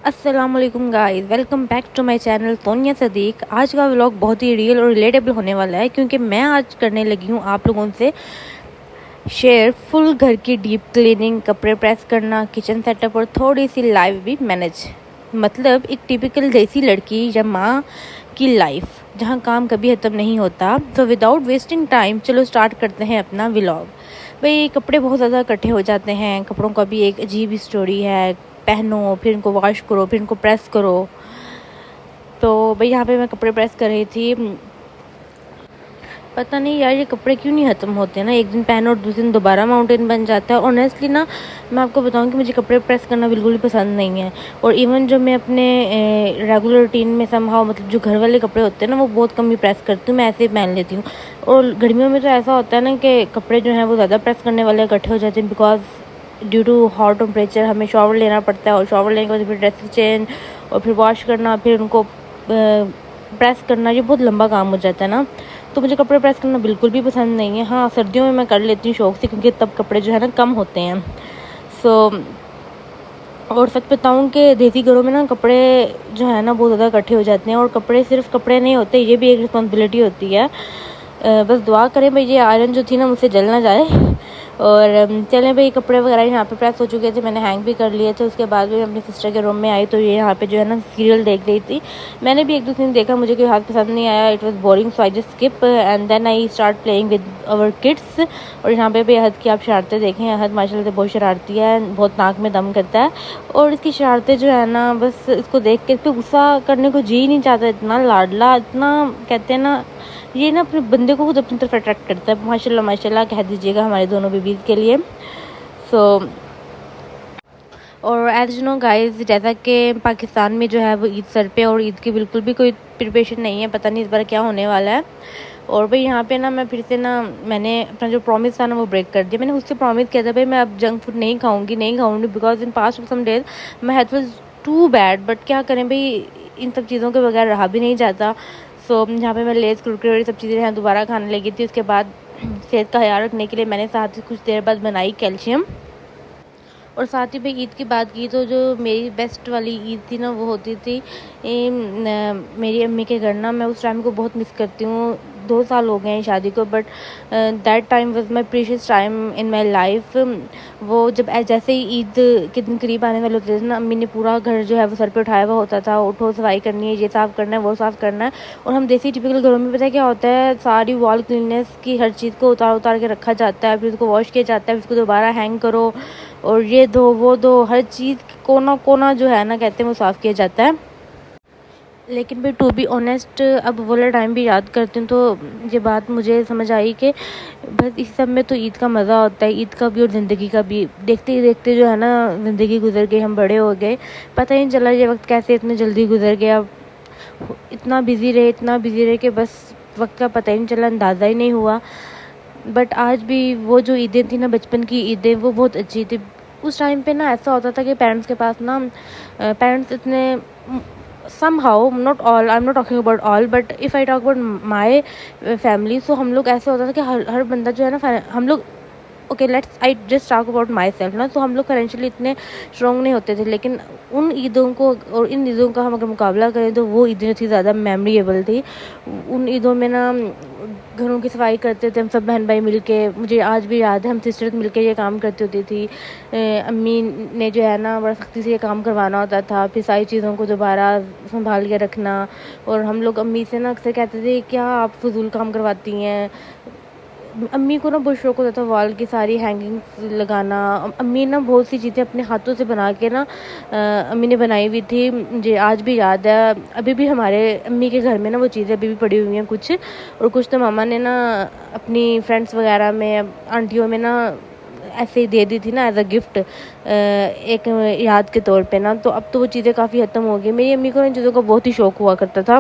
अस्सलाम वालेकुम guys, welcome back to my channel Sonia Sadiq. आज का व्लॉग बहुत ही रियल और रिलेटेबल होने वाला है क्योंकि मैं आज करने लगी हूँ आप लोगों से शेयर फुल घर की डीप क्लीनिंग, कपड़े प्रेस करना, किचन सेटअप और थोड़ी सी लाइफ भी मैनेज। मतलब एक टिपिकल देसी लड़की या माँ की लाइफ जहाँ काम कभी ख़त्म नहीं होता। तो विदाउट वेस्टिंग टाइम चलो स्टार्ट करते हैं अपना व्लॉग। भाई कपड़े बहुत ज़्यादा इकट्ठे हो जाते हैं, कपड़ों का भी एक अजीब ही स्टोरी है। पहनो, फिर इनको वॉश करो, फिर इनको प्रेस करो। तो भाई यहाँ पे मैं कपड़े प्रेस कर रही थी। पता नहीं यार ये कपड़े क्यों नहीं ख़त्म होते ना, एक दिन पहनो और दूसरे दिन दोबारा माउंटेन बन जाता है। ऑनेस्टली ना मैं आपको बताऊं कि मुझे कपड़े प्रेस करना बिल्कुल भी पसंद नहीं है। और इवन जो मैं अपने रेगुलर रूटीन में समहाउ मतलब जो घर वाले कपड़े होते हैं ना वो बहुत कम ही प्रेस करती हूँ, मैं ऐसे ही पहन लेती हूँ। और गर्मियों में तो ऐसा होता है ना कि कपड़े जो हैं वो ज़्यादा प्रेस करने वाले इकट्ठे हो जाते हैं, because due to hot temperature हमें शॉवर लेना पड़ता है। और शॉवर लेने के बाद फिर ड्रेस चेंज और फिर वॉश करना, फिर उनको प्रेस करना, ये बहुत लंबा काम हो जाता है ना। तो मुझे कपड़े प्रेस करना बिल्कुल भी पसंद नहीं है। हाँ, सर्दियों में मैं कर लेती हूँ शौक से, क्योंकि तब कपड़े जो है ना कम होते हैं। और सच बताऊँ कि देसी घरों में ना कपड़े जो है ना बहुत ज़्यादा इकट्ठे हो जाते हैं। और कपड़े सिर्फ कपड़े नहीं होते, ये भी एक रिस्पॉन्सिबिलिटी होती है। बस दुआ करें भाई ये आयरन जो थी ना मुझसे जल ना जाए। और चलें भाई, कपड़े वगैरह यहाँ पे प्रेस हो चुके थे, मैंने हैंग भी कर लिए थे। उसके बाद भी मैं अपनी सिस्टर के रूम में आई तो ये यहाँ पे जो है ना सीरियल देख रही थी। मैंने भी एक दो सीन देखा, मुझे कोई हाथ पसंद नहीं आया, it was boring, so I just skip and then I start playing with our kids. और यहाँ पे भी अहद की आप शरारतें देखें, अहद माशाल्लाह से बहुत शरारती है, बहुत नाक में दम करता है। और इसकी शरारतें जो है ना बस इसको देख के इस पर गुस्सा करने को जी नहीं चाहता। इतना लाडला, इतना कहते हैं ना ये ना अपने बंदे को खुद अपनी तरफ अट्रैक्ट करता है। माशाल्लाह माशाल्लाह कह दीजिएगा हमारे दोनों बेबीज़ के लिए। और एज यू नो गाइस, जैसा कि पाकिस्तान में जो है वो ईद सर पे, और ईद की बिल्कुल भी कोई प्रिपरेशन नहीं है, पता नहीं इस बार क्या होने वाला है। और भाई यहाँ पे ना मैं फिर से ना मैंने अपना जो प्रॉमिस था ना वो ब्रेक कर दिया। मैंने उससे प्रॉमिस किया था भाई मैं अब जंक फूड नहीं खाऊंगी, because in past of some days my health was too bad. But क्या करें भाई, इन सब चीज़ों के बगैर रहा भी नहीं जाता। यहाँ पे मैं लेस कुरकुरे और सब चीज़ें हैं दोबारा खाने लगी थी। उसके बाद सेहत का ख्याल रखने के लिए मैंने साथ ही कुछ देर बाद बनाई कैल्शियम। और साथ ही भाई ईद की बात की तो जो मेरी बेस्ट वाली ईद थी ना वो होती थी मेरी अम्मी के घर ना। मैं उस टाइम को बहुत मिस करती हूँ। 2 साल हो गए हैं शादी को, but that time was my precious time in my life. वो जब जैसे ही ईद के दिन करीब आने वाले होते थे ना, अम्मी ने पूरा घर जो है वो सर पे उठाया हुआ होता था, उठो सफाई करनी है, ये साफ़ करना है, वो साफ़ करना है। और हम देसी टिपिकल घरों में पता है क्या होता है, सारी वॉल क्लीननेस की हर चीज़ को उतार के रखा जाता है, फिर उसको वॉश किया जाता है, फिर उसको दोबारा हैंग करो और ये दो वो दो, हर चीज़ कोना कोना जो है ना कहते हैं वो साफ़ किया जाता है। लेकिन भाई टू बी ऑनेस्ट अब वो वाला टाइम भी याद करती हूँ तो ये बात मुझे समझ आई कि बस इस सब में तो ईद का मज़ा होता है, ईद का भी और ज़िंदगी का भी। देखते ही देखते जो है ना ज़िंदगी गुजर गई, हम बड़े हो गए, पता ही नहीं चला ये वक्त कैसे इतने जल्दी गुजर गया। इतना बिज़ी रहे कि बस वक्त का पता ही नहीं चला, अंदाज़ा ही नहीं हुआ। बट आज भी वो जो ईदें थी ना, बचपन की ईदें, वो बहुत अच्छी थी। उस टाइम पे ना ऐसा होता था कि पेरेंट्स के पास ना पेरेंट्स इतने somehow, not all, I'm not talking about all, but if I talk about my family, so हम लोग ऐसे होता था कि हर बंदा जो है ना, हम लोग okay let's I just talk about my self ना, तो हम लोग फाइनेंशियली इतने स्ट्रॉन्ग नहीं होते थे। लेकिन उन ईदों को और इन ईदों का हम अगर मुकाबला करें तो वो ईदें थी ज़्यादा मेमोरेबल थी। उन ईदों में ना घरों की सफाई करते थे हम सब बहन भाई मिल के। मुझे आज भी याद है हम सिस्टर्स मिल के ये काम करती होती थी। अम्मी ने जो है ना बड़ा सख्ती से ये काम करवाना होता था, फिर सारी चीज़ों को दोबारा संभाल के रखना। और हम लोग अम्मी से ना अक्सर कहते थे क्या आप फजूल काम करवाती हैं। अम्मी को ना बहुत शौक होता था वॉल की सारी हैंगिंग्स लगाना। अम्मी ना बहुत सी चीज़ें अपने हाथों से बना के ना अम्मी ने बनाई हुई थी, मुझे आज भी याद है। अभी भी हमारे अम्मी के घर में ना वो चीज़ें अभी भी पड़ी हुई हैं कुछ, और कुछ तो मामा ने ना अपनी फ्रेंड्स वगैरह में, आंटियों में ना ऐसे ही दे दी थी ना एज अ गिफ्ट, एक याद के तौर पे ना। तो अब तो वो चीज़ें काफ़ी ख़त्म हो गई। मेरी अम्मी को इन चीज़ों का बहुत ही शौक हुआ करता था।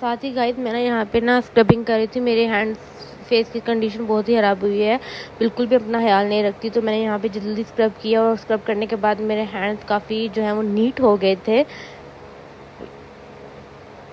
साथ ही गाइस मैं ना यहाँ पे ना स्क्रबिंग कर रही थी, मेरे हैंड्स फेस की कंडीशन बहुत ही ख़राब हुई है, बिल्कुल भी अपना ख्याल नहीं रखती। तो मैंने यहाँ पे जल्दी स्क्रब किया और स्क्रब करने के बाद मेरे हैंड्स काफ़ी जो है वो नीट हो गए थे।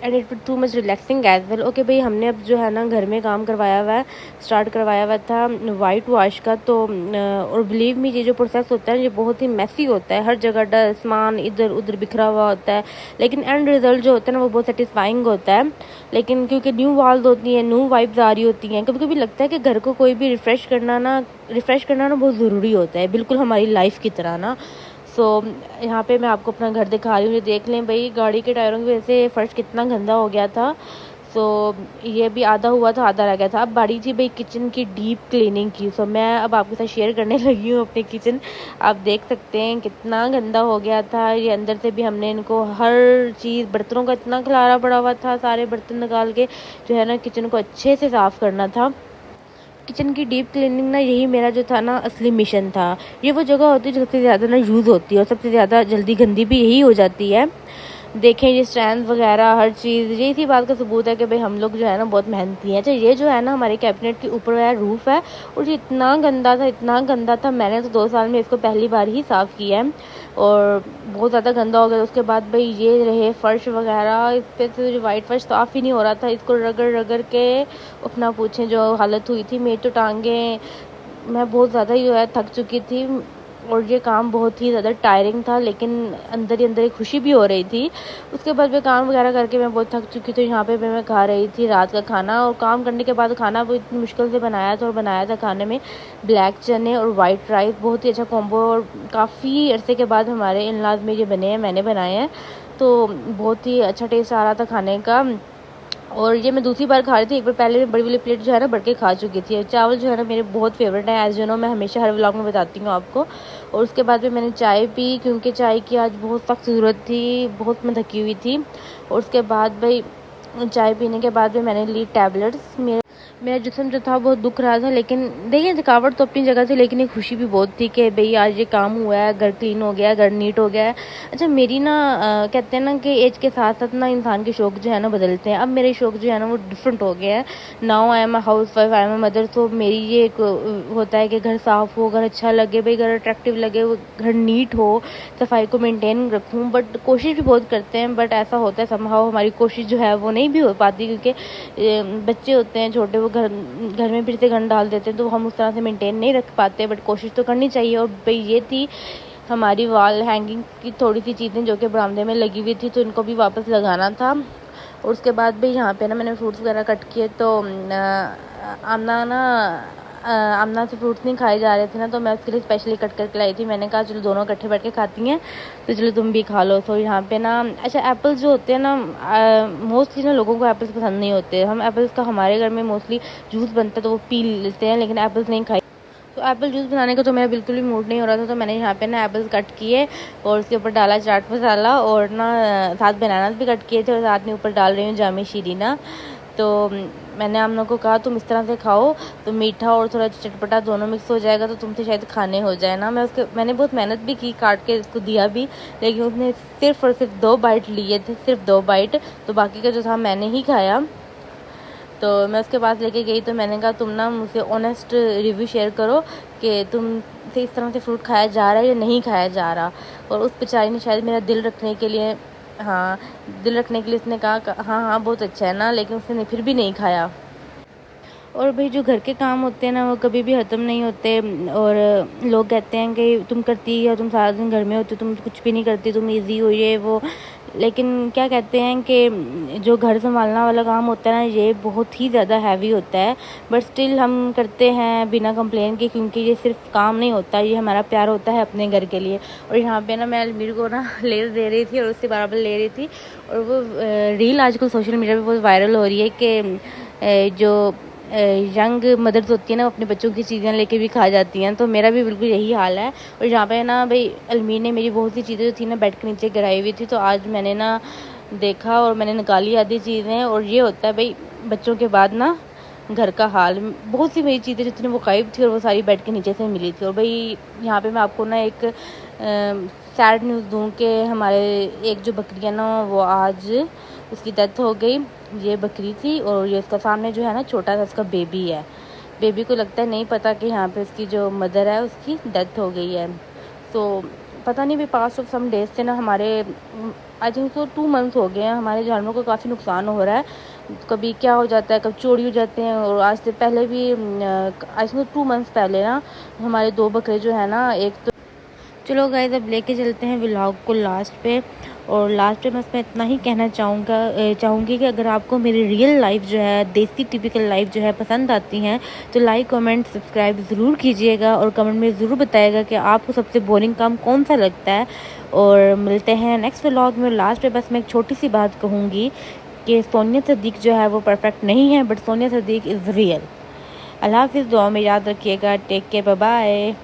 And it was too much relaxing as well. Okay भाई, हमने अब जो है ना घर में काम करवाया हुआ है, स्टार्ट करवाया हुआ था वाइट वॉश का। तो और बिलीव मी, ये जो प्रोसेस होता है ये बहुत ही मैसी होता है, हर जगह डस्ट सामान इधर उधर बिखरा हुआ होता है, लेकिन एंड रिजल्ट जो होता है ना वो बहुत सेटिस्फाइंग होता है। लेकिन क्योंकि न्यू वॉल्स होती हैं, न्यू वाइब्स आ रही होती हैं, कभी कभी लगता है कि घर को कोई भी रिफ़्रेश करना ना बहुत ज़रूरी होता है, बिल्कुल हमारी लाइफ की तरह ना। सो यहाँ पे मैं आपको अपना घर दिखा रही हूँ। ये देख लें भाई, गाड़ी के टायरों की वजह से फ़र्श कितना गंदा हो गया था। सो ये भी आधा हुआ था, आधा रह गया था। अब बारी थी भाई किचन की डीप क्लीनिंग की। सो मैं अब आपके साथ शेयर करने लगी हूँ अपनी किचन। आप देख सकते हैं कितना गंदा हो गया था ये। अंदर से भी हमने इनको हर चीज़, बर्तनों का इतना खलारा पड़ा हुआ था, सारे बर्तन निकाल के जो है ना किचन को अच्छे से साफ़ करना था। किचन की डीप क्लीनिंग ना, यही मेरा जो था ना असली मिशन था। ये वो जगह होती है जो सबसे ज़्यादा ना यूज़ होती है और सबसे ज़्यादा जल्दी गंदी भी यही हो जाती है। देखें ये स्टैंड वगैरह हर चीज़, ये इसी बात का सबूत है कि भाई हम लोग जो है ना बहुत मेहनती हैं। अच्छा, ये जो है ना हमारे कैबिनेट के ऊपर वाला रूफ़ है, और ये इतना गंदा था, इतना गंदा था। मैंने तो 2 साल में इसको पहली बार ही साफ़ किया है और बहुत ज़्यादा गंदा हो गया। उसके बाद भाई ये रहे फ़र्श वगैरह, इस पर तो जो वाइट फ़र्श साफ़ ही नहीं हो रहा था। इसको रगड़ रगड़ के अपना पूछें जो हालत हुई थी। मेरी तो टांगें, मैं बहुत ज़्यादा ही जो है थक चुकी थी और ये काम बहुत ही ज़्यादा टायरिंग था, लेकिन अंदर ही अंदर एक खुशी भी हो रही थी। उसके बाद मैं काम वगैरह करके मैं बहुत थक चुकी थी। यहाँ पे मैं खा रही थी रात का खाना, और काम करने के बाद खाना वो इतनी मुश्किल से बनाया था, और बनाया था खाने में ब्लैक चने और वाइट राइस, बहुत ही अच्छा कॉम्बो। और काफ़ी अरसे के बाद हमारे इन-लॉज़ में ये बने हैं, मैंने बनाए हैं, तो बहुत ही अच्छा टेस्ट आ रहा था खाने का। और ये मैं दूसरी बार खा रही थी, एक बार पहले मैं बड़ी वाली प्लेट जो है ना भर के खा चुकी थी। चावल जो है ना मेरे बहुत फेवरेट है, एज यू नो, मैं हमेशा हर व्लॉग में बताती हूँ आपको। और उसके बाद में मैंने चाय पी, क्योंकि चाय की आज बहुत सख्त ज़रूरत थी, बहुत मैं थकी हुई थी। और उसके बाद भाई चाय पीने के बाद में मैंने ली टैबलेट्स। मेरा जिस्म जो था बहुत दुख रहा था, लेकिन देखिए थकावट तो अपनी जगह थी, लेकिन एक खुशी भी बहुत थी कि भाई आज ये काम हुआ है, घर क्लीन हो गया है, घर नीट हो गया है। अच्छा, मेरी ना कहते हैं ना कि एज के साथ साथ ना इंसान के शौक जो है ना बदलते हैं। अब मेरे शौक जो है ना वो डिफरेंट हो गए हैं। Now I am a house wife, I am a mother. तो मेरी ये एक होता है कि घर साफ़ हो, घर अच्छा लगे, भाई घर अट्रैक्टिव लगे, वो घर नीट हो, सफाई को मेनटेन रखूँ। बट कोशिश भी बहुत करते हैं, बट ऐसा होता है समहाउ हमारी कोशिश जो है वो नहीं भी हो पाती, क्योंकि बच्चे होते हैं छोटे, वो घर में फिर से गंद डाल देते हैं, तो हम उस तरह से मेंटेन नहीं रख पाते। बट कोशिश तो करनी चाहिए। और भाई ये थी हमारी वॉल हैंगिंग की थोड़ी सी चीज़ें जो कि बरामदे में लगी हुई थी, तो इनको भी वापस लगाना था। और उसके बाद भी यहाँ पे ना मैंने फ्रूट्स वगैरह कट किए, तो आमना से फ्रूट्स नहीं खाए जा रहे थे ना, तो मैं उसके लिए स्पेशली कट करके लाई थी। मैंने कहा चलो दोनों इकट्ठे बैठ के खाती हैं, तो चलो तुम भी खा लो। तो यहाँ पे ना, अच्छा एप्पल्स जो होते हैं ना, मोस्टली ना लोगों को एप्पल्स पसंद नहीं होते। हम एप्पल्स का, हमारे घर में मोस्टली जूस बनता है तो वो पी लेते हैं, लेकिन एप्पल्स नहीं खाई। तो एप्पल जूस बनाने का तो मेरा बिल्कुल भी मूड नहीं हो रहा था, तो मैंने यहाँ पे ना एप्पल्स कट किए और उसके ऊपर डाला चाट मसाला, और ना साथ बनाना भी कट किए थे, और साथ में ऊपर डाल रही हूँ जामी शीरीना। तो मैंने हम लोग को कहा तुम इस तरह से खाओ, तो मीठा और थोड़ा चटपटा दोनों मिक्स हो जाएगा, तो तुमसे शायद खाने हो जाए ना। मैंने बहुत मेहनत भी की, काट के इसको दिया भी, लेकिन उसने सिर्फ और सिर्फ 2 बाइट लिए थे, सिर्फ 2 बाइट। तो बाकी का जो था मैंने ही खाया। तो मैं उसके पास लेके गई, तो मैंने कहा तुम ना मुझसे ऑनेस्ट रिव्यू शेयर करो कि तुम से इस तरह से फ्रूट खाया जा रहा है या नहीं खाया जा रहा। और उस बेचारी ने शायद मेरा दिल रखने के लिए, हाँ दिल रखने के लिए उसने कहा हाँ हाँ बहुत अच्छा है ना, लेकिन उसने फिर भी नहीं खाया। और भाई जो घर के काम होते हैं ना वो कभी भी ख़त्म नहीं होते। और लोग कहते हैं कि तुम करती या तुम सारा दिन घर में होती, तुम कुछ भी नहीं करती, तुम इजी हो ये वो। लेकिन क्या कहते हैं कि जो घर संभालना वाला काम होता है ना, ये बहुत ही ज़्यादा हैवी होता है, बट स्टिल हम करते हैं बिना कंप्लेन के, क्योंकि ये सिर्फ काम नहीं होता, ये हमारा प्यार होता है अपने घर के लिए। और यहाँ पे ना मैं अलमीर को ना लेस दे रही थी और उससे बराबर ले रही थी, और वो रील आजकल सोशल मीडिया पे बहुत वायरल हो रही है कि जो यंग मदर्स होती है ना, अपने बच्चों की चीज़ें लेके भी खा जाती हैं। तो मेरा भी बिल्कुल यही हाल है। और यहाँ पे ना भाई अलमीर ने मेरी बहुत सी चीज़ें जो थी ना बेड के नीचे गिराई हुई थी, तो आज मैंने ना देखा और मैंने निकाली आधी चीज़ें। और ये होता है भाई बच्चों के बाद ना घर का हाल, बहुत सी मेरी चीज़ें जितनी वो गायब थी और वो सारी बेड के नीचे से मिली थी। और भाई यहाँ पे मैं आपको ना एक सैड न्यूज़ दूँ कि हमारे एक जो बकरी है ना वो आज उसकी डेथ हो गई। ये बकरी थी और ये उसका सामने जो है ना छोटा सा उसका बेबी है। बेबी को लगता है नहीं पता कि यहाँ पे उसकी जो मदर है उसकी डेथ हो गई है। तो पता नहीं भी पास ऑफ सम डेज से ना हमारे आई थिंक तो 2 मंथ्स हो गए हैं, हमारे जानवरों को काफ़ी नुकसान हो रहा है। कभी क्या हो जाता है, कभी चोरी हो जाते हैं। और आज से पहले भी आई थिंक 2 मंथ्स पहले ना हमारे 2 बकरे जो है ना, एक तो चलो गाइस अब लेके चलते हैं व्लॉग को लास्ट पे। और लास्ट पे बस मैं इतना ही कहना चाहूँगी कि अगर आपको मेरी रियल लाइफ जो है, देसी टिपिकल लाइफ जो है पसंद आती हैं तो लाइक कमेंट सब्सक्राइब ज़रूर कीजिएगा और कमेंट में ज़रूर बताइएगा कि आपको सबसे बोरिंग काम कौन सा लगता है। और मिलते हैं नेक्स्ट व्लॉग में। लास्ट पे बस मैं एक छोटी सी बात कहूँगी कि सोनिया सदीक जो है वो परफेक्ट नहीं है, but Sonia Sadiq is real. अल्लाह हाफिज़, दुआ में याद रखिएगा। Take care, bye bye.